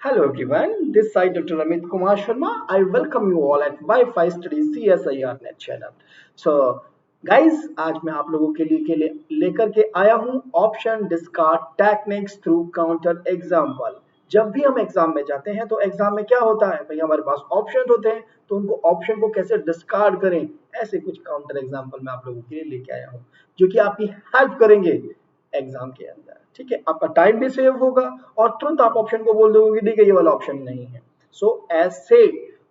Hello everyone, this side Dr. Amit Kumar Sharma. I welcome you all at Wi-Fi Studies CSIR Net channel. So guys, आज मैं आप लोगों के लिए लेकर के आया हूँ option discard techniques through counter example. जब भी हम एग्जाम में जाते हैं तो एग्जाम में क्या होता है भाई, हमारे पास ऑप्शन होते हैं तो उनको ऑप्शन को कैसे डिस्कार्ड करें, ऐसे कुछ काउंटर एग्जाम्पल मैं आप लोगों के लिए लेके आया हूँ जो कि आपकी हेल्प करेंगे एग्जाम के अंदर। ठीक है, आपका टाइम भी सेव होगा और तुरंत आप ऑप्शन को बोल दोगे कि ठीक है ये वाला ऑप्शन नहीं है। सो ऐसे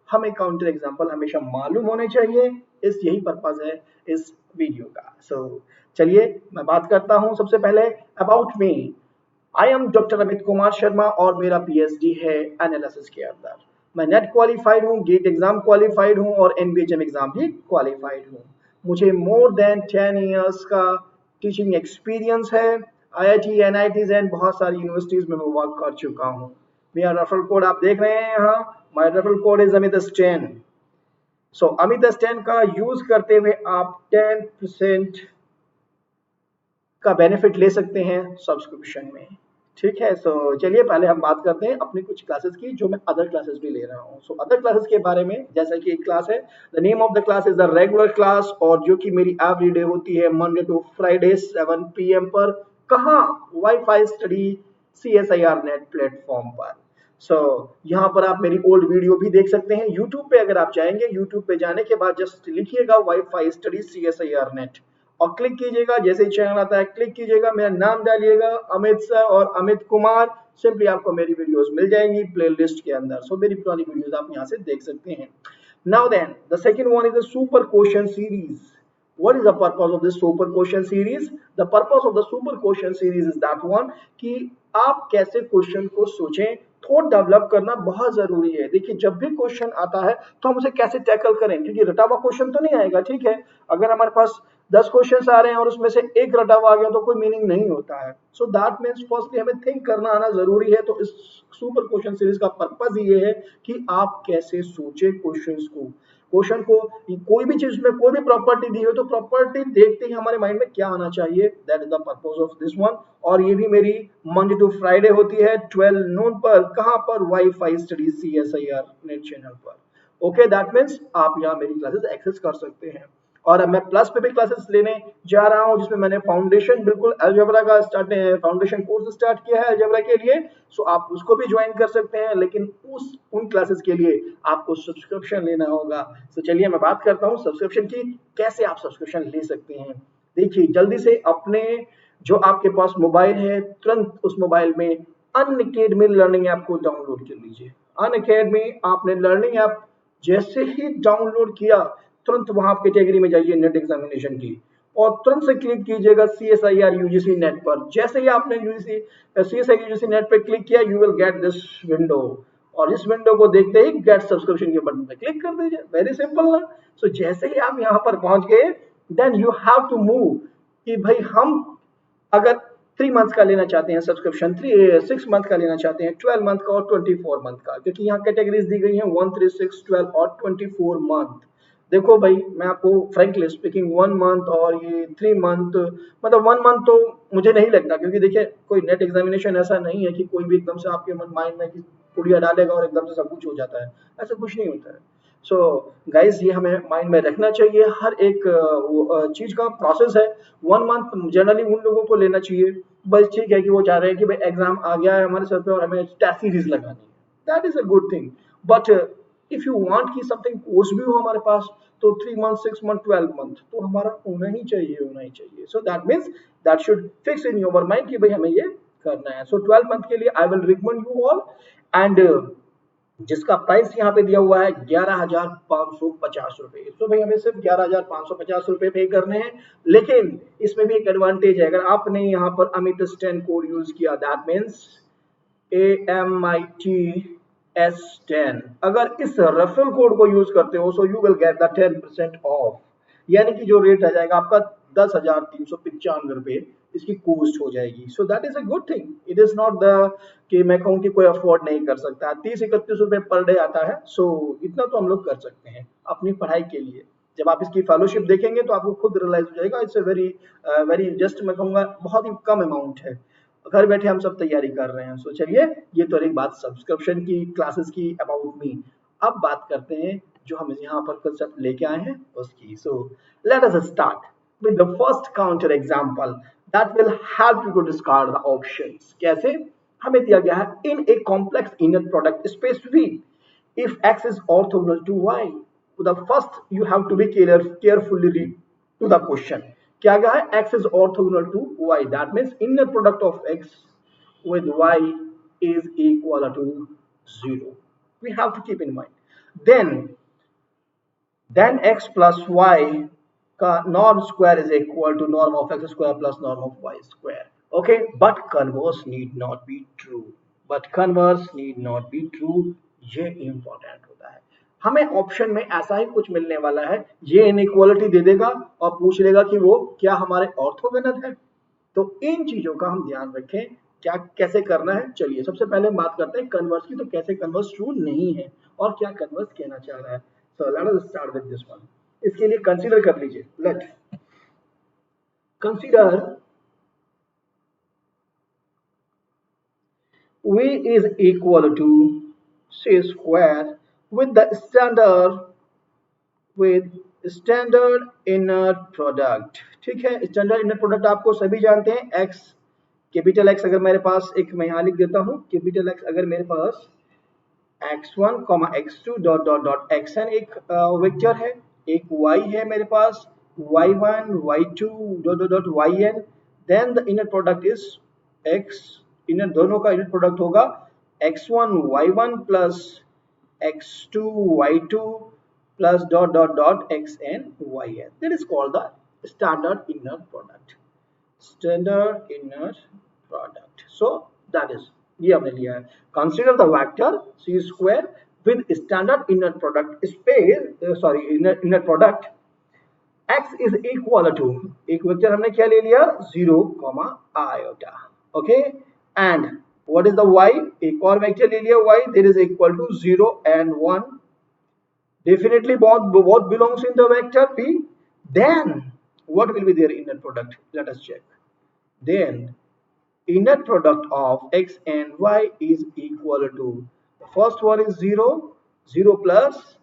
हमें काउंटर एग्जांपल हमेशा मालूम होने चाहिए, इस यही पर्पस है इस वीडियो का। चलिए मैं बात करता हूं सबसे पहले about me. I am doctor Amit Kumar Sharma और मेरा पीएचडी है एनालिसिस के अंदर। मैं नेट क्वालिफाइड हूँ, गेट एग्जाम क्वालिफाइड हूँ और एनबीएचएम एग्जाम भी क्वालिफाइड हूँ। मुझे मोर देन 10 इयर्स का टीचिंग एक्सपीरियंस है। आईआईटी, एनआईटीज एंड बहुत सारी यूनिवर्सिटीज में मैं वर्क कर चुका हूँ। मेरा रेफरल कोड आप देख रहे हैं यहाँ, my referral code is Amit stand. So Amit stand का यूज करते हुए आप 10% का बेनिफिट ले सकते हैं सब्सक्रिप्शन में। ठीक है, सो चलिए पहले हम बात करते हैं अपनी कुछ क्लासेस की जो मैं अदर क्लासेस भी ले रहा हूँ। सो अदर क्लासेस के बारे में, जैसा कि एक क्लास है, the name of the class is the regular class, और जो कि मेरी एवरी डे होती है मंडे टू फ्राइडे 7 PM पर। कहाँ? Wifi study CSIR net platform पर। यहाँ पर आप मेरी ओल्ड वीडियो भी देख सकते हैं यूट्यूब पे। अगर आप जाएंगे यूट्यूब पे जाने के बाद जस्ट लिखिएगा वाईफाई स्टडी CSIR नेट और क्लिक कीजिएगा। जैसे ही चैनल आता है क्लिक कीजिएगा, मेरा नाम डालिएगा अमित सर और अमित कुमार, सिंपली आपको मेरी वीडियोस मिल जाएंगी प्लेलिस्ट के अंदर। मेरी पुरानी वीडियोस आप यहाँ से देख सकते हैं। Now then the second one is the super question series. What is the purpose of this super question series? The purpose of the super question series is that one कि आप कैसे क्वेश्चन को सोचें, थॉट डेवलप करना बहुत जरूरी है। देखिए जब भी क्वेश्चन आता है तो हम उसे कैसे टैकल करें, क्योंकि रटा हुआ क्वेश्चन तो नहीं आएगा। ठीक है, अगर हमारे पास 10 क्वेश्चन आ रहे हैं और उसमें से एक रटा हुआ आ गया तो कोई मीनिंग नहीं होता है। सो दैट मीन्स फर्स्टली हमें थिंक करना आना जरूरी है। तो इस सुपर क्वेश्चन सीरीज का पर्पज ये है कि आप कैसे सोचे क्वेश्चन को। कोई भी चीज में कोई भी प्रॉपर्टी दी हो तो प्रॉपर्टी देखते ही हमारे माइंड में क्या आना चाहिए, that is the purpose of this one. और ये भी मेरी मंडे टू फ्राइडे होती है 12 नून पर। कहां पर? Wifi study CSIR net channel पर। ओके, दैट मीन्स आप यहाँ मेरी क्लासेस एक्सेस कर सकते हैं। और अब मैं प्लस पे भी क्लासेस लेने जा रहा हूँ जिसमें मैंने फाउंडेशन बिल्कुल अलजेब्रा का फाउंडेशन कोर्स स्टार्ट किया है अलजेब्रा के लिए। सो आप उसको भी ज्वाइन कर सकते हैं, लेकिन उन क्लासेस के लिए आपको सब्सक्रिप्शन लेना होगा। चलिए मैं बात करता हूँ सब्सक्रिप्शन की, कैसे आप सब्सक्रिप्शन ले सकते हैं। देखिए जल्दी से अपने जो आपके पास मोबाइल है, तुरंत उस मोबाइल में अनअकैडमी लर्निंग ऐप को डाउनलोड कर लीजिए। अनअकैडमी आपने लर्निंग ऐप जैसे ही डाउनलोड किया, तुरंत वहां आप कैटेगरी में जाइए नेट एग्जामिनेशन की और तुरंत से क्लिक कीजिएगा CSIR UGC नेट पर। जैसे ही आपने CSIR UGC नेट पर क्लिक किया, you will get this window, और इस विंडो को देखते ही गेट सब्सक्रिप्शन के बटन पे क्लिक कर दीजिए। वेरी सिंपल ना। जैसे ही आप यहाँ पर पहुंच गए, then you have to move कि भाई हम अगर 3 मंथ का लेना चाहते हैं सब्सक्रिप्शन, 6 मंथ का लेना चाहते हैं, 12 मंथ का और 24 मंथ का, क्योंकि यहाँ कैटेगरीज दी गई हैं 1, 3, 6, 12 और 24 मंथ। देखो भाई मैं आपको फ्रेंकली स्पीकिंग 1 मंथ और ये 3 मंथ, मतलब 1 मंथ तो मुझे नहीं लगता, क्योंकि देखिए कोई नेट एग्जामिनेशन ऐसा नहीं है कि कोई भी एकदम से आपके माइंड में पुड़िया डालेगा और एकदम से सब कुछ हो जाता है। ऐसा कुछ नहीं होता है। गाइज ये हमें माइंड में रखना चाहिए, हर एक चीज का प्रोसेस है। 1 मंथ जनरली उन लोगों को लेना चाहिए, बस ठीक है कि वो चाह रहे हैं कि भाई एग्जाम आ गया है हमारे सर पे और हमें टेस्ट सीरीज लगानी है, that is a good thing. But if you want कि समथिंग कोर्स भी हो हमारे पास, तो 3 मंथ, 6 मंथ, 12 मंथ तो हमारा होना ही चाहिए। सो that means that should fix in your mind कि भाई हमें ये करना है। 12 मंथ के लिए I will recommend you all, and जिसका प्राइस यहाँ पे दिया हुआ है 11,550 रुपए। तो भाई हमें सिर्फ 11,550 रुपए पे करने हैं। लेकिन इसमें भी एक एडवांटेज है, अगर आपने यहाँ पर अमित स्टैन कोड यूज किया, दैट मीन्स AMITS10, अगर इस रेफरल कोड को यूज करते हो, so you will get the 10% of, यानी कि जो रेट आ जाएगा आपका 10,395 रुपए इसकी कॉस्ट हो जाएगी। So that is a good thing. It is not the कि मैं कहूँ कि कोई अफोर्ड नहीं कर सकता। 30-31 रुपए पर डे आता है। इतना तो हम लोग कर सकते हैं अपनी पढ़ाई के लिए। जब आप इसकी फेलोशिप देखेंगे तो आपको खुद रियलाइज हो जाएगा, it's a very very just, मैं कहूँगा बहुत ही कम अमाउंट है। घर बैठे हम सब तैयारी कर रहे हैं। सो चलिए, ये तो रही बात सब्सक्रिप्शन की, क्लासेस की, अबाउट मी। अब बात करते हैं जो हम यहाँ पर कंसेप्ट लेके आए हैं उसकी। So let us start with the first counter example that will help you to discard the options. कैसे? हमें दिया गया है in a complex inner product space V, if x is orthogonal to y, the first you have to be carefully read to the question. क्या गया है? x is orthogonal to y, that means inner product of x with y is equal to 0. We have to keep in mind. Then x plus y का norm square is equal to norm of x square plus norm of y square. Okay, but converse need not be true. ये important होता है। हमें option में ऐसा ही कुछ मिलने वाला है, ये इनइक्वालिटी दे देगा और पूछ लेगा कि वो क्या हमारे ऑर्थोगोनल है। तो इन चीजों का हम ध्यान रखें, क्या कैसे करना है। चलिए सबसे पहले हम बात करते हैं कन्वर्स की। तो कैसे कन्वर्स ट्रू नहीं है और क्या कन्वर्स कहना चाह रहा है। सो let us start with this one. इसके लिए कंसीडर कर लीजिए, late consider V is equal to C square with the standard inner product। ठीक है, स्टैंडर्ड इनर प्रोडक्ट आपको सभी जानते हैं। x, कैपिटल X अगर मेरे पास, एक मैं यहाँ लिख देता हूँ, कैपिटल X अगर मेरे पास x1, x2 dot dot dot xn एक वेक्टर है, एक y है मेरे पास y1, y2 dot dot dot yn, then the inner product is x, inner दोनों का इनर प्रोडक्ट होगा x1 y1 plus x2 y2 plus dot dot xn yn. That is called the standard inner product. So that is, ये हमने लिया है। Consider the vector c square with standard inner product space, inner product x is equal to, एक vector हमने क्या ले लिया 0, iota। Okay, and what is the y, एक और वेक्टर ले लिया y, that is equal to 0 and 1। Definitely both belongs in the vector P. Then what will be their inner product? Let us check. Then inner product of x and y is equal to, the first one is 0, 0 plus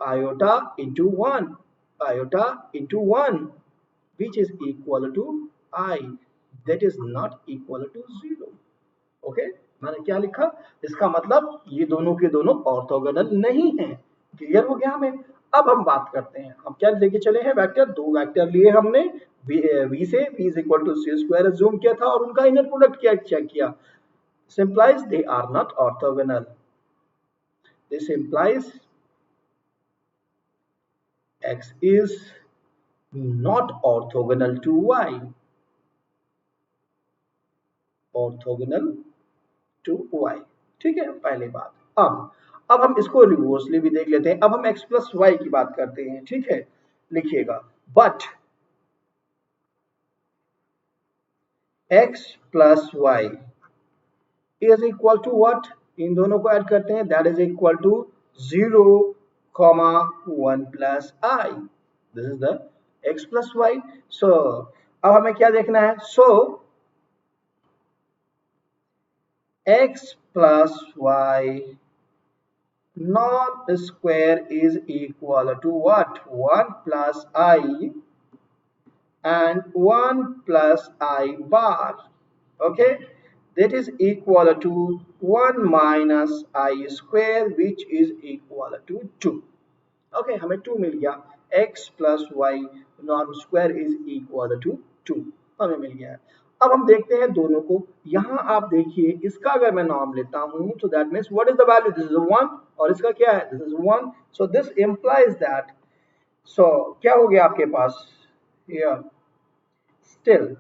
iota into 1, which is equal to I, that is not equal to 0। Okay, मैंने क्या लिखा, इसका मतलब ये दोनों के दोनों orthogonal नहीं है। क्लियर हो गया हमें। अब हम बात करते हैं, हम क्या लेके चले हैं वेक्टर, दो वेक्टर लिए हमने v से, v is equal to c square assume किया था और उनका इनर प्रोडक्ट क्या चेक किया। सिंप्लाइज they are not orthogonal, this implies x is not orthogonal to y, ठीक है, पहली बात। अब हम इसको रिवर्सली भी देख लेते हैं। अब हम x प्लस वाई की बात करते हैं, ठीक है, लिखिएगा, but x plus Y is equal to what, इन दोनों को ऐड करते हैं, that is equal to 0, 1 plus I, this is the x plus Y. So अब हमें क्या देखना है, सो x plus y norm square is equal to what, 1 plus I and 1 plus I bar, okay, that is equal to 1 minus I square, which is equal to 2। okay, हमें 2 मिल गया, x plus y norm square is equal to 2 हमें मिल गया है। अब हम देखते हैं दोनों को, यहां आप देखिए, इसका अगर मैं नॉर्म लेता हूं तो that means what is the value, this is 1 और इसका क्या है, this is 1। So this implies that, so क्या हो गया आपके पास here, still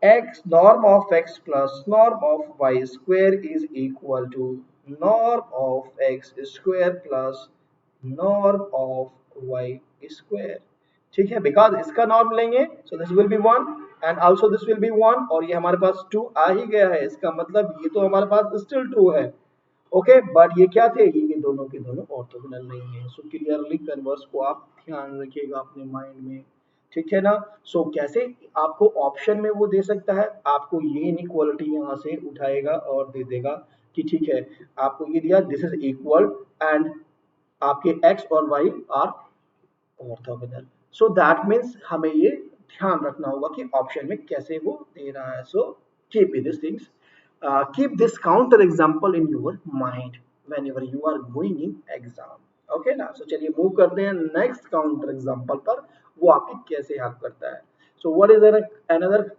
x norm of x plus norm of y square is equal to norm of x square plus norm of y square, ठीक है, बिकॉज इसका norm लेंगे so this will be 1 and also this will be 1 और ये हमारे पास 2 आ ही गया है, इसका मतलब ये तो हमारे पास स्टिल ट्रू है। ओके, बट ये क्या थे, ये दोनों के दोनों ऑर्थोगोनल नहीं है। सो क्लियरली कन्वर्स को आप ध्यान रखिएगा अपने माइंड में। ठीक है ना। सो कैसे आपको ऑप्शन में वो दे सकता है, आपको ये इनइक्वालिटी यहाँ से उठाएगा और दे देगा कि ठीक है आपको ये दिया दिस इज इक्वल एंड आपके x और y are orthogonal. So that means हमें ये ध्यान रखना होगा कि ऑप्शन में कैसे वो दे रहा है। So keep this things, keep this counter example in your mind whenever you are going in exam, okay ना। सो चलिए मूव करते हैं नेक्स्ट काउंटर एग्जांपल पर, वो आपकी कैसे हेल्प करता है। So what is another,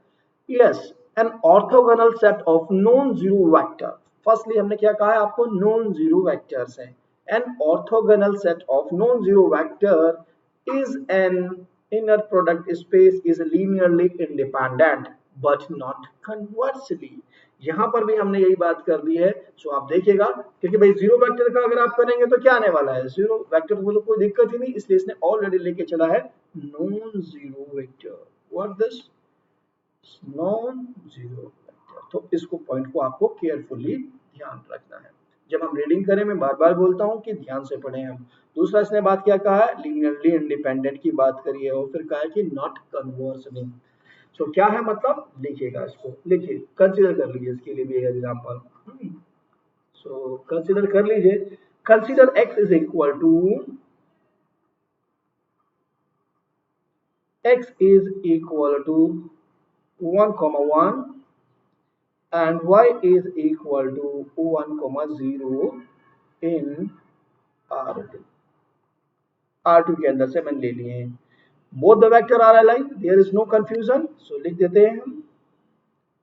yes, an orthogonal set of non zero vector. Firstly हमने क्या कहा है आपको, नॉन जीरो वेक्टर्स है। An orthogonal set of non zero vector is an inner product space is linearly independent but not conversely। यहां पर भी हमने यही बात कर दी है। सो आप देखिएगा क्योंकि भाई जीरो वेक्टर का अगर आप करेंगे तो क्या आने वाला है, जीरो वेक्टर को तो कोई दिक्कत ही नहीं, इसलिए इसने ऑलरेडी लेके चला है non zero vector. What this non zero vector, तो इसको पॉइंट को आपको केयरफुली ध्यान रखना है। जब हम रीडिंग करें मैं बार बार बोलता हूं कि ध्यान से पढ़ें हम। दूसरा इसने बात क्या कहा है, लीनियरली इंडिपेंडेंट की बात करी है और फिर कहा है कि नॉट कन्वर्सली। सो क्या है मतलब, लिखिएगा इसको, लिखिए कंसीडर कर लीजिए इसके लिए भी एग्जांपल। सो कंसीडर कर लीजिए, consider x is equal to x is equal to 1,1 and y is equal to 1,0 in R2। R2 के अंदर से मैंने ले लिए हैं, both the vector are aligned, there is no confusion। so लिख देते हैं हम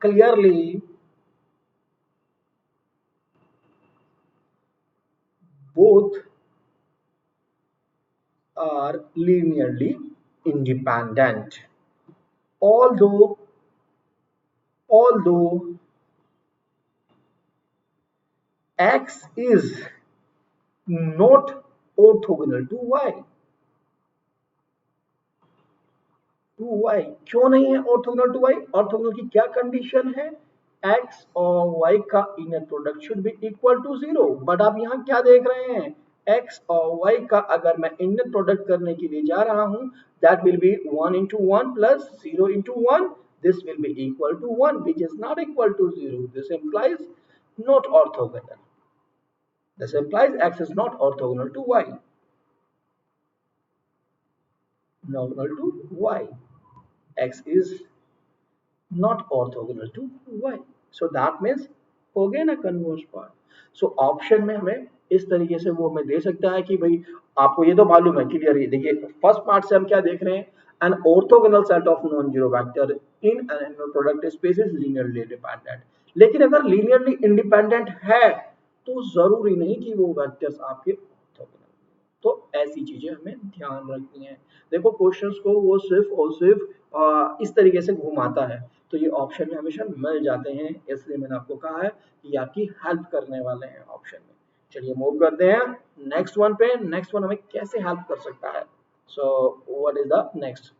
clearly both are linearly independent although x is not orthogonal to y। To y क्यों नहीं है ऑर्थोगोनल टू वाई, ऑर्थोगोनल की क्या कंडीशन है, एक्स और वाई का inner product should be equal to zero. But आप यहाँ क्या देख रहे हैं, एक्स और वाई का अगर मैं इनर प्रोडक्ट करने के लिए जा रहा हूँ that will be 1 into 1 plus 0 into 1, this will be equal to 1 which is not equal to 0, this implies not orthogonal, this implies x is not orthogonal to y, orthogonal to y, x is not orthogonal to y। so that means हो गया ना converse part. So option में हमें इस तरीके से वो हमें दे सकता है कि भाई आपको ये तो मालूम है क्लियर है। देखिए फर्स्ट पार्ट से हम क्या देख रहे हैं, an orthogonal set of non zero vector in an inner product space is linearly independent. लेकिन अगर लीनियरली इंडिपेंडेंट है तो जरूरी नहीं कि वो वेक्टर्स आपके ऑर्थोगोनल, तो ऐसी चीजें हमें ध्यान रखनी है। देखो क्वेश्चंस को वो सिर्फ और सिर्फ इस तरीके से घुमाता है, तो ये ऑप्शन में हमेशा मिल जाते हैं, इसलिए मैंने आपको कहा है कि आपकी हेल्प करने वाले हैं ऑप्शन में। चलिए मूव करते हैं नेक्स्ट वन पे, नेक्स्ट वन हमें कैसे हेल्प कर सकता है। So what is the next,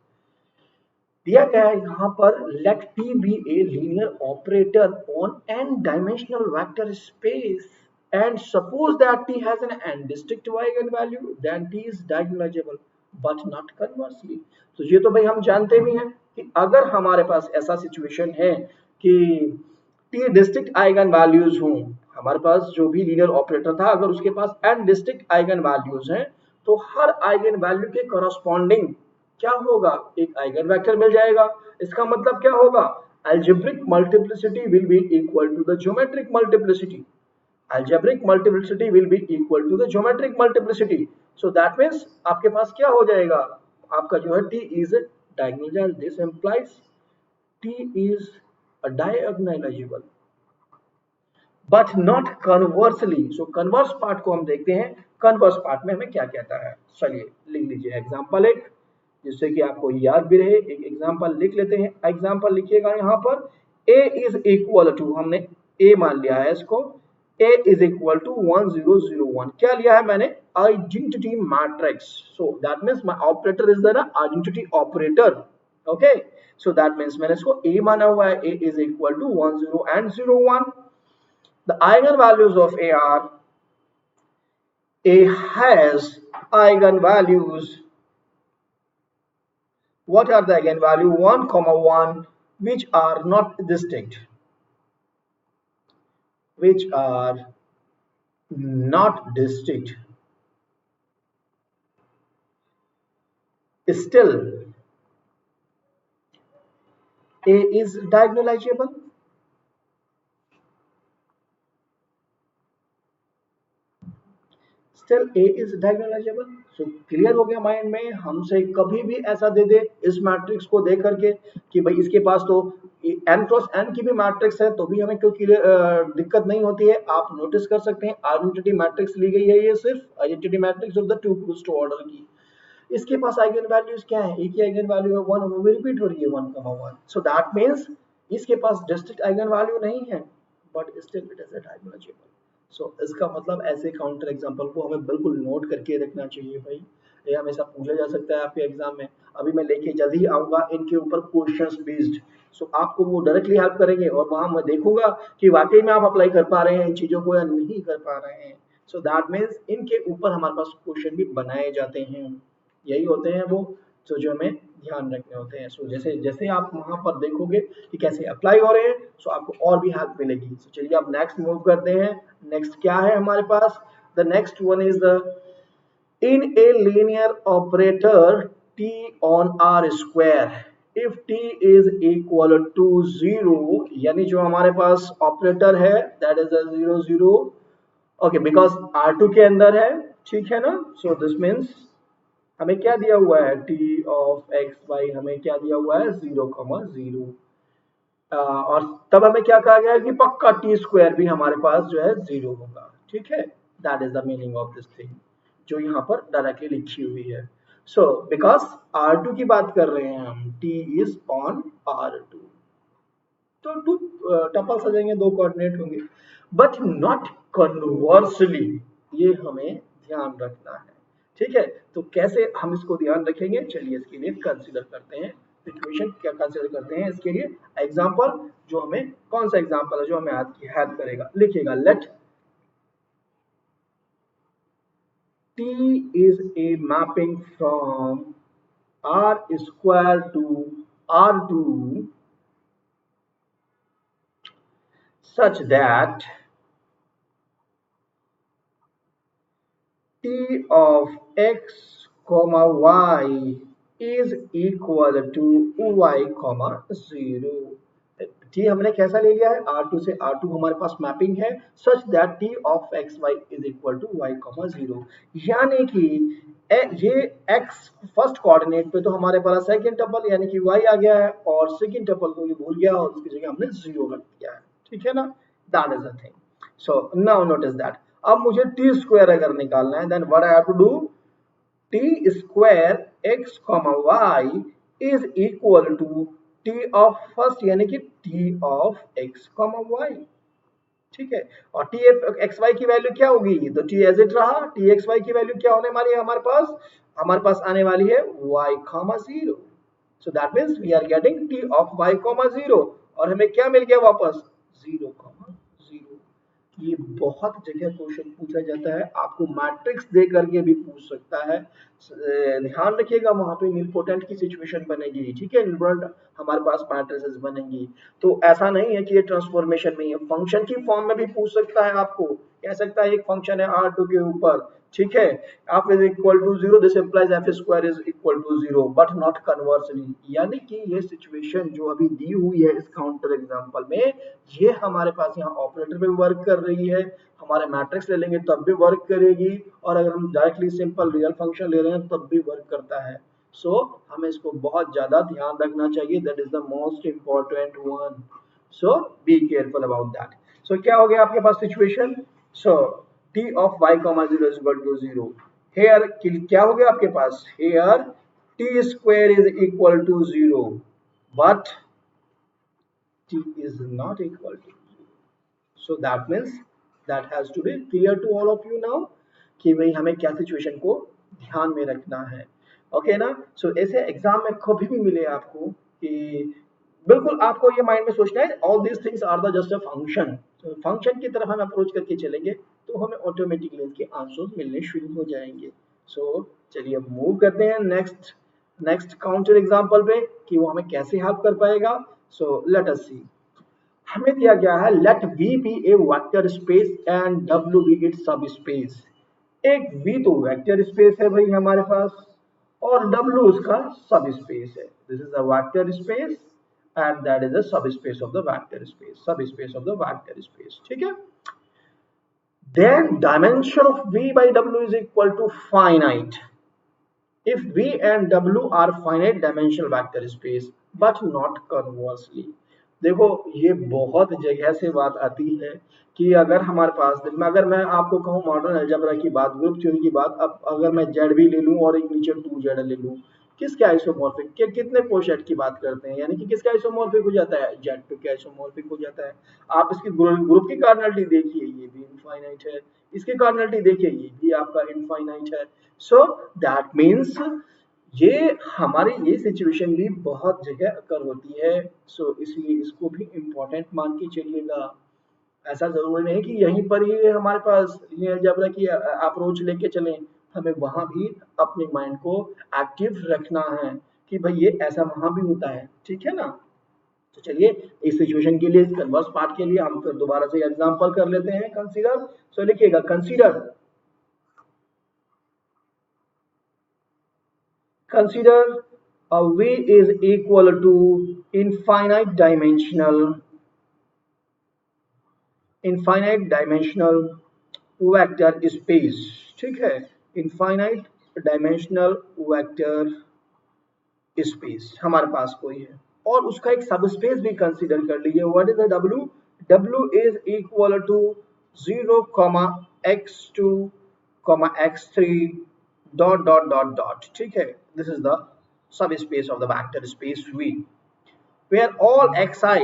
दिया गया है यहाँ पर let P be a linear operator on n dimensional vector space and suppose that T has an n distinct eigenvalue then T is diagonalizable but not conversely। तो ये तो भाई हम जानते भी हैं कि अगर हमारे पास ऐसा सिचुएशन है कि T डिस्टिंक्ट आइगन वैल्यूज हों, हमारे पास जो भी लीनियर ऑपरेटर था अगर उसके पास n डिस्टिंक्ट आइगन वैल्यूज हैं तो हर आइगन वैल्यू के कॉरस्पॉन्डिंग क्या होगा, एक आइगन वेक्टर मिल जाएगा। इसका मतलब क्या होगा, algebraic multiplicity will be equal to the geometric multiplicity, algebraic multiplicity will be equal to the geometric multiplicity। so that means आपके पास क्या हो जाएगा, आपका जो है T is diagonal, this implies T is a diagonalizable but not conversely। so converse part को हम देखते हैं, converse part में हमें क्या कहता है। चलिए लिख लीजिए एग्जांपल एक, जिससे कि आपको याद भी रहे। एक एग्जांपल लिख लेते हैं, एग्जांपल लिखिएगा यहाँ पर a इज इक्वल टू, हमने a मान लिया है इसको, a इज इक्वल टू 1001, क्या लिया है मैंने, identity matrix. So that means my operator is the identity operator, okay. So that means मैंने इसको a माना हुआ है, a is equal to 10 and 01। the eigenvalues of a are, a has eigenvalues what are the eigenvalue 1 comma 1 which are not distinct, which are not distinct, still A is diagonalizable. Still a is diagonalisable. So clear हो गया mind में, हमसे कभी भी ऐसा दे दे इस matrix को दे करके कि भाई इसके पास तो n क्रॉस n की भी मैट्रिक्स है तो भी हमें कोई दिक्कत नहीं होती है। आप नोटिस कर सकते हैं आइडेंटिटी मैट्रिक्स ली गई है, ये सिर्फ identity matrix of the two twos two order की। इसके पास आइगन वैल्यूज क्या है, एक ही आइगन वैल्यू है 1, वो भी रिपीट हो रही है 1,1। सो दैट मींस इसके पास डिस्टिंक्ट आइगन वैल्यू नहीं है but still it is diagonalisable. So इसका मतलब ऐसे काउंटर एग्जांपल को हमें बिल्कुल नोट करके रखना चाहिए भाई, ये हमेशा पूछा जा सकता है आपके एग्जाम में। अभी मैं लेके जल्द ही आऊंगा इनके ऊपर क्वेश्चंस बेस्ड, सो आपको वो डायरेक्टली हेल्प करेंगे और वहां मैं देखूंगा कि वाकई में आप अप्लाई कर पा रहे हैं इन चीजों को या नहीं कर पा रहे हैं। सो दैट मीन्स इनके ऊपर हमारे पास क्वेश्चन भी बनाए जाते हैं, यही होते हैं वो तो जो हमें ध्यान रखने होते हैं। सो जैसे जैसे आप वहां पर देखोगे कि कैसे अप्लाई हो रहे हैं सो आपको और भी हेल्प मिलेगी। सो चलिए अब नेक्स्ट मूव करते हैं। नेक्स्ट क्या है हमारे पास, the next one is the in a linear operator t on r square if t is equal to 0, यानी जो हमारे पास ऑपरेटर है that is a 0 0, okay because R2 के अंदर है, ठीक है ना। सो दिस मीन्स हमें क्या दिया हुआ है टी ऑफ एक्स वाई, हमें क्या दिया हुआ है 0,0, और तब हमें क्या कहा गया है कि पक्का टी स्क्वायर भी हमारे पास जो है 0 होगा, ठीक है। That is the meaning of this thing जो यहाँ पर डायरेक्टली लिखी हुई है। सो बिकॉज R2 की बात कर रहे हैं हम, टी इज ऑन R2 तो टू टपल्स आ जाएंगे, दो कोऑर्डिनेट होंगे बट नॉट कन्वर्सली, ये हमें ध्यान रखना है, ठीक है। तो कैसे हम इसको ध्यान रखेंगे, चलिए इसके लिए कंसीडर करते हैं सिचुएशन, क्या कंसीडर करते हैं इसके लिए एग्जांपल, जो हमें कौन सा एग्जांपल है जो हमें हेल्प करेगा। लिखिएगा late T is a mapping from R square to R2 such that t of x comma y is equal to y comma 0। t हमने कैसा ले लिया है, R2 से R2 हमारे पास मैपिंग है such that t of x y is equal to y comma 0, यानी कि ये x फर्स्ट कोऑर्डिनेट पे तो हमारे पास सेकंड टपल यानी कि y आ गया है और सेकंड टपल को ये भूल गया और उसकी जगह हमने 0 रख दिया है, ठीक है ना। That is the thing. So now notice that अब मुझे टी स्क्वायर अगर निकालना है then what I have to do, T square x comma y is equal to T of first यानी कि T of x comma y, ठीक है। और टी एफ एक्स वाई की वैल्यू क्या होगी, तो टी एज इट रहा, टी एक्स वाई की वैल्यू क्या होने वाली है हमारे पास आने वाली है y comma 0। So that means we are getting T of y comma 0 और हमें क्या मिल गया वापस 0 कॉमा 0। ये बहुत जगह क्वेश्चन पूछा जाता है, आपको मैट्रिक्स दे करके भी पूछ सकता है, ध्यान रखिएगा वहां पे इंपोर्टेंट की सिचुएशन बनेगी, ठीक है। इंपोर्टेंट हमारे पास मैट्रिसेस बनेंगी तो ऐसा नहीं है कि ये ट्रांसफॉर्मेशन में है, फंक्शन की फॉर्म में भी पूछ सकता है, आपको कह सकता है एक फंक्शन है R2 के ऊपर, ठीक है, f is equal to 0 this implies f square is equal to 0 but not conversely, यानी कि ये सिचुएशन जो अभी दी हुई है इस काउंटर एग्जांपल में ये हमारे पास यहाँ ऑपरेटर पे वर्क कर रही है, हमारे मैट्रिक्स ले लेंगे तब भी वर्क करेगी और अगर हम डायरेक्टली सिंपल रियल फंक्शन ले रहे हैं तब भी वर्क करता है। सो हमें इसको बहुत ज्यादा ध्यान रखना चाहिए, that is the most important one, so be careful about that. So क्या हो गया आपके पास situation, so t of y comma 0 is equal to 0, here क्या हो गया आपके पास, here t square is equal to 0 but t is not equal to 0, so that means that has to be clear to all of you now कि भाई हमें क्या situation को ध्यान में रखना है, ओके ना। सो ऐसे एग्जाम में कभी भी मिले आपको कि बिल्कुल आपको ये माइंड में सोचना है all these things are the just a function, function की तरफ हम अप्रोच करके चलेंगे तो हमें ऑटोमेटिकली इसके आंसर्स मिलने शुरू हो जाएंगे। सो चलिए अब मूव करते हैं नेक्स्ट नेक्स्ट काउंटर एग्जांपल पे कि वो हमें कैसे हेल्प कर पाएगा। So let us see. हमें दिया गया है let V be a vector space and W be its subspace. एक V तो वेक्टर स्पेस है भाई हमारे पास, और W उसका सब स्पेस है। This is a vector space and that is a sub space of the vector space, sub space of the vector space, ठीक है। Then dimension of V by W is equal to finite if V and W are finite dimensional vector space but not conversely। देखो ये बहुत जगह से बात आती है कि अगर हमारे पास, अगर मैं आपको कहूँ मॉडर्न अलजेब्रा की बात, ग्रुप थ्योरी की बात, अब अगर मैं जेड भी ले लूँ और एक नीचे 2Z ले लूँ, किसके आइसोमॉर्फिक के कितने कोशेट की बात करते हैं, यानी कि किसका आइसोमॉर्फिक हो जाता है, Z2 के आइसोमॉर्फिक हो जाता है। आप इसकी ग्रुप की कार्डिनलिटी देखिए, ये भी इनफाइनाइट है, इसकी कार्डिनलिटी देखिए, ये भी आपका इनफाइनाइट है। सो दैट मीन्स ये हमारी ये सिचुएशन भी बहुत जगह अकर होती है। सो इसलिए इसको भी इम्पोर्टेंट मान के चलिएगा। ऐसा जरूरी नहीं कि यहीं पर ही हमारे पास अलजेब्रा की अप्रोच लेके चलें, हमें वहां भी अपने माइंड को एक्टिव रखना है कि भाई ये ऐसा वहां भी होता है, ठीक है ना। तो चलिए इस सिचुएशन के लिए, कन्वर्स पार्ट के लिए हम फिर दोबारा से एग्जांपल कर लेते हैं। कंसीडर, सो लिखिएगा consider, consider a V is equal to infinite dimensional vector space, ठीक है। इनफाइनाइट डायमेंशनल वेक्टर स्पेस हमारे पास कोई है और उसका एक सब स्पेस भी कंसीडर कर लीजिए। What is the W? W is equal to 0, x2, x3 dot, ठीक है। दिस इज द सब space of the vector space V where all xi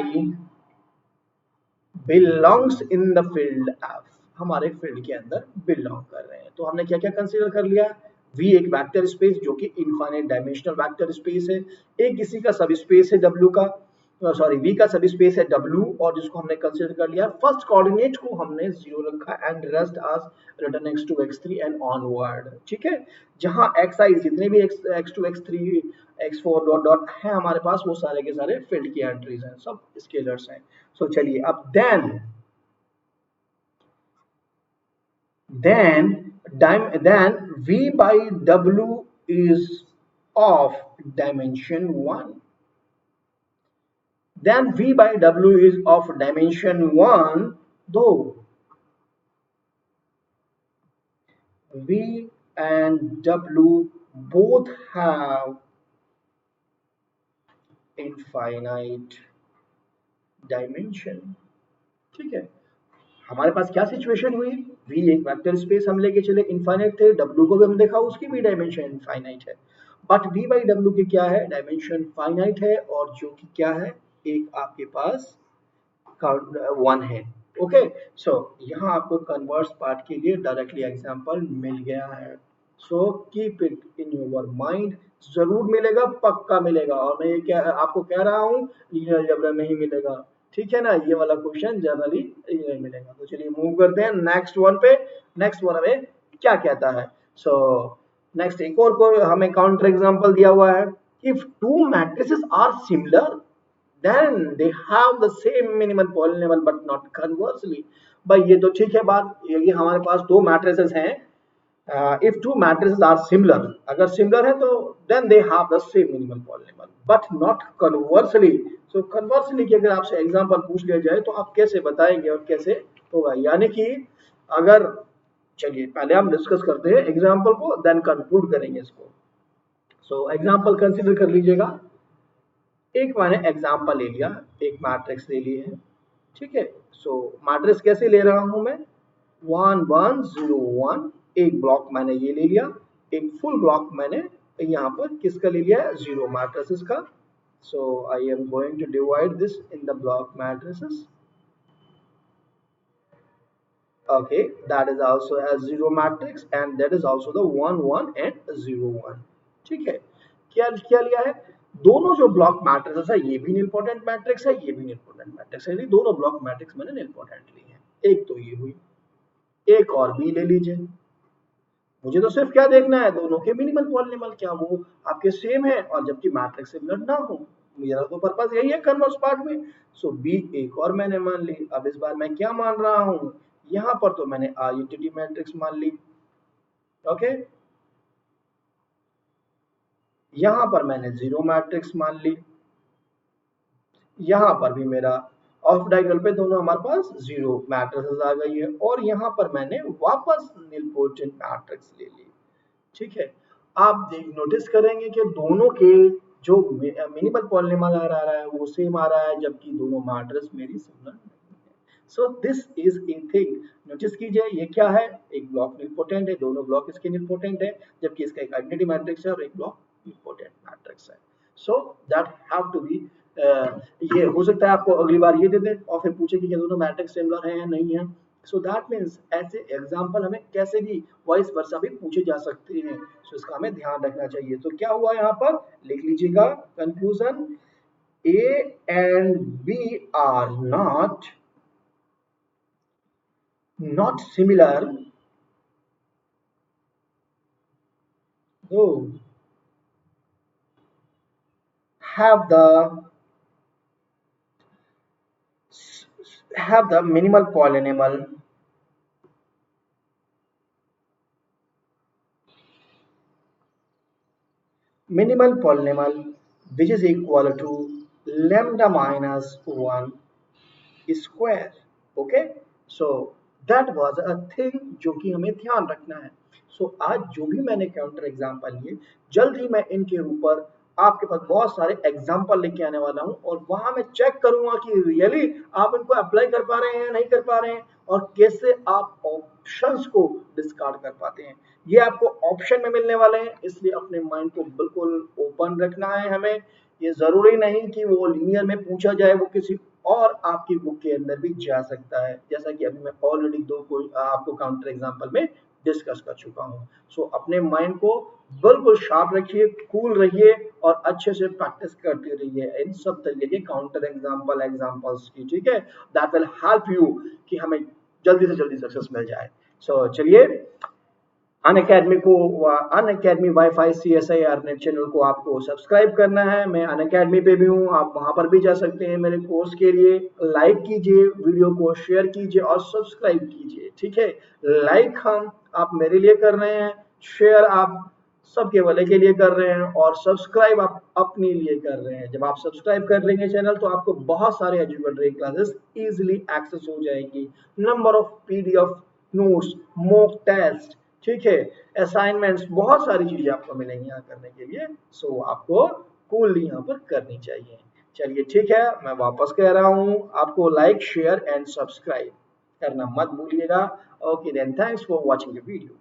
belongs in the field F, हमारे फील्ड के अंदर belong कर रहे हैं। तो हमने क्या क्या कंसीडर कर लिया, V एक वेक्टर स्पेस जो कि इनफाइनाइट डायमेंशनल वेक्टर स्पेस है, एक इसी का सब स्पेस है W का, सॉरी V का सब स्पेस है W, और जिसको हमने कंसीडर कर लिया फर्स्ट कोऑर्डिनेट को हमने 0 रखा एंड रेस्ट आज return x2 x3 and onward, ठीक है। जहां xi जितने भी x2 x3 x4 dot dot है हमारे पास, वो सारे के सारे फील्ड की एंट्रीज हैं, सब स्केलर्स हैं। सो चलिए अब then V by W is of dimension 1. Then V by W is of dimension 1, though V and W both have infinite dimension, ठीक है। हमारे पास क्या सिचुएशन हुई, V एक वेक्टर स्पेस हम लेके चले, इनफाइनाइट थे, W को भी हम देखा उसकी भी डायमेंशन इनफाइनाइट है, बट V बाई W की क्या है, डायमेंशन फाइनाइट है, और जो कि क्या है, एक आपके पास 1 है। ओके, सो यहाँ आपको कन्वर्स पार्ट के लिए डायरेक्टली एग्जांपल मिल गया है। So keep it in your mind, जरूर मिलेगा, पक्का मिलेगा, और मैं ये क्या आपको कह रहा हूँ, लीनियर अलजेब्रा में ही मिलेगा, ठीक है ना। ये वाला क्वेश्चन जनरली नहीं मिलेगा। तो चलिए मूव करते हैं नेक्स्ट वन पे। नेक्स्ट वन हमें क्या कहता है, सो नेक्स्ट एक और को हमें काउंटर एग्जांपल दिया हुआ है। If two matrices are similar then they have the same minimal polynomial but not conversely। भाई ये तो ठीक है बात, ये हमारे पास दो मैट्रिसेस हैं, if two matrices are similar, अगर सिमिलर है तो then they have the same minimal polynomial but not conversely। so conversely की अगर आपसे एग्जांपल पूछ लिया जाए तो आप कैसे बताएंगे और कैसे होगा, यानी कि अगर, चलिए पहले हम डिस्कस करते हैं एग्जांपल को, देन कंक्लूड करेंगे इसको। सो एग्जांपल कंसीडर कर लीजिएगा। एक मैंने एग्जांपल ले लिया, एक मैट्रिक्स ले ली है, ठीक है। सो मैट्रिक्स कैसे ले रहा हूं मैं, 1 1 0 1, एक ब्लॉक मैंने ये ले लिया, एक फुल ब्लॉक मैंने यहाँ पर किसका ले लिया, जीरो मैट्रिसेस का। So I am going to divide this in the block matrices, okay, that is also a zero matrix and that is also the 1 1 and 0 1, ठीक है। क्या क्या लिया है, दोनों जो ब्लॉक मैट्रिक्स है ये भी इम्पोर्टेंट मैट्रिक्स है, ये भी इम्पोर्टेंट मैट्रिक्स है, दोनों ब्लॉक मैट्रिक्स मैंने इम्पोर्टेंट ली है। एक तो ये हुई, एक और भी ले लीजिए, मुझे तो सिर्फ क्या देखना है, दोनों के मिनिमल पॉलिनॉमियल क्या वो आपके सेम है और जबकि मैट्रिक्स सिमिलर ना हो। मेरा तो पर्पस यही है कन्वर्स पार्ट में। सो बी एक और मैंने मान ली। अब इस बार मैं क्या मान रहा हूँ, यहाँ पर तो मैंने आइडेंटिटी मैट्रिक्स मान ली। ओके, यहाँ पर मैंने जीरो मैट्रिक्स मान ली। यहाँ पर भी मेरा ऑफ डायगोनल पे दोनों हमारे पास जीरो मैट्रिक्स आ गई है और यहाँ पर मैंने वापस निलपोटेंट मैट्रिक्स ले ली। ठीक है, आप देख नोटिस करेंगे कि दोनों के जो मिनिमल पॉलिनॉमियल आ रहा है वो सेम आ रहा है, जबकि दोनों मैट्रिक्स मेरी सिमिलर नहीं है। So this is a thing. Notice कीजिए ये क्या है, एक ब्लॉक निलपोटेंट है, दोनों ब्लॉक इसके निलपोटेंट है, जबकि इसका एक आइडेंटिटी मैट्रिक्स है और एक ब्लॉक निलपोटेंट मैट्रिक्स है। So that have to be, ये हो सकता है आपको अगली बार ये दे दे और फिर पूछे कि क्या दोनों मैट्रिक्स सिमिलर है या नहीं है। सो दैट मीन्स ऐसे एग्जाम्पल हमें कैसे भी वाइस वर्सा भी पूछे जा सकते हैं। सो इसका हमें ध्यान रखना चाहिए। तो क्या हुआ यहाँ पर, लिख लीजिएगा conclusion, A and B are not similar though have the minimal polynomial which is equal to lambda minus 1 square. Okay, so that was a thing जो कि हमें ध्यान रखना है। सो आज जो भी मैंने काउंटर एग्जांपल लिए, जल्द ही मैं इनके ऊपर आपके पास बहुत सारे एग्जांपल लेके आने वाला हूं और वहां मैं चेक करूंगा कि रियली आप इनको अप्लाई कर पा रहे हैं या नहीं कर पा रहे हैं और कैसे आप ऑप्शंस को डिस्कार्ड कर पाते हैं। ये आपको ऑप्शन में मिलने वाले हैं, इसलिए अपने माइंड को बिल्कुल ओपन रखना है हमें। ये जरूरी नहीं कि वो लीनियर में पूछा जाए, वो किसी और आपकी बुक के अंदर भी जा सकता है, जैसा कि अभी मैं ऑलरेडी दो कोई आपको काउंटर एग्जांपल में डिस्कस कर चुका हूँ। सो अपने माइंड को बिल्कुल शार्प रखिए, कूल रहिए और अच्छे से प्रैक्टिस करते रहिए इन सब तरीके के काउंटर एग्जांपल्स की। ठीक है, दैट विल हेल्प यू कि हमें जल्दी से जल्दी सक्सेस मिल जाए। सो चलिए, Unacademy wifi CSIR net channel को आपको सब्सक्राइब करना है। मैं अनअकैडमी पे भी हूँ, आप वहां पर भी जा सकते हैं मेरे कोर्स के लिए। लाइक कीजिए, वीडियो को शेयर कीजिए और सब्सक्राइब कीजिए। ठीक है, लाइक हम आप मेरे लिए कर रहे हैं, शेयर आप सबके भले के लिए कर रहे हैं और सब्सक्राइब आप अपने लिए कर रहे हैं। जब आप सब्सक्राइब कर लेंगे चैनल तो आपको बहुत सारे एजुकेटरी क्लासेस इजीली एक्सेस हो जाएंगी। Number of PDF notes, mock test, ठीक है, असाइनमेंट्स, बहुत सारी चीजें आपको मिलेंगी यहाँ करने के लिए। सो आपको कूल यहाँ पर करनी चाहिए। चलिए ठीक है, मैं वापस कह रहा हूँ आपको लाइक शेयर एंड सब्सक्राइब करना मत भूलिएगा। Okay then, thanks for watching the video.